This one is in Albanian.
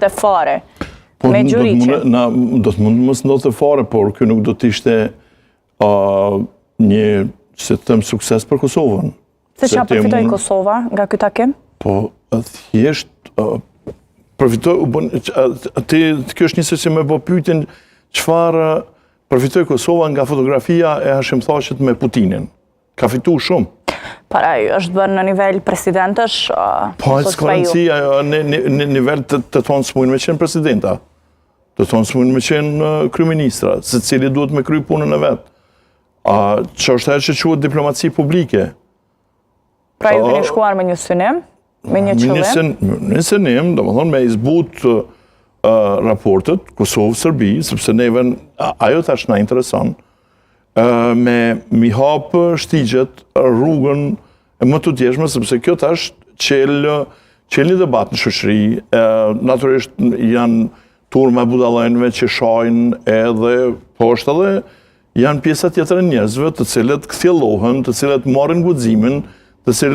të fare me Gjuriqin. Do të mund mos ndodhte fare, por kjo nuk do të ishte një, se të them, sukses për Kosovën. Se çfarë përfitoi Kosova nga ky takim? Po, thjesht përfitoi, kjo është njësoj që me bë pyetjen çfarë përfitoi Kosova nga fotografia e Hashim Thaqit me Putinin. Ka fituar shumë. Para është bërë në nivel presidentësh? Po, s'ka rëndësi, në nivel të thonë s'mujnë me qenë presidenta. Të thonë s'mujnë me qenë kryeministra, se cili duhet me kry punën e vetë. Që është ajo që quhet diplomaci publike. Pra ju keni shkuar me një synim? Me një qëllim? Një synim, domethënë me izbut raportet Kosovë-Serbi, sepse neve ajo tash na intereson, me mi hapë shtigjet rrugën e më të tjeshme, sepse kjo tash qel një debat në shoqëri, natyrisht janë turma budallënëve që shajnë edhe, po është edhe janë pjesa tjetër e njerëzve të cilët kthjellohen, të cilët marrin guximin, të cilët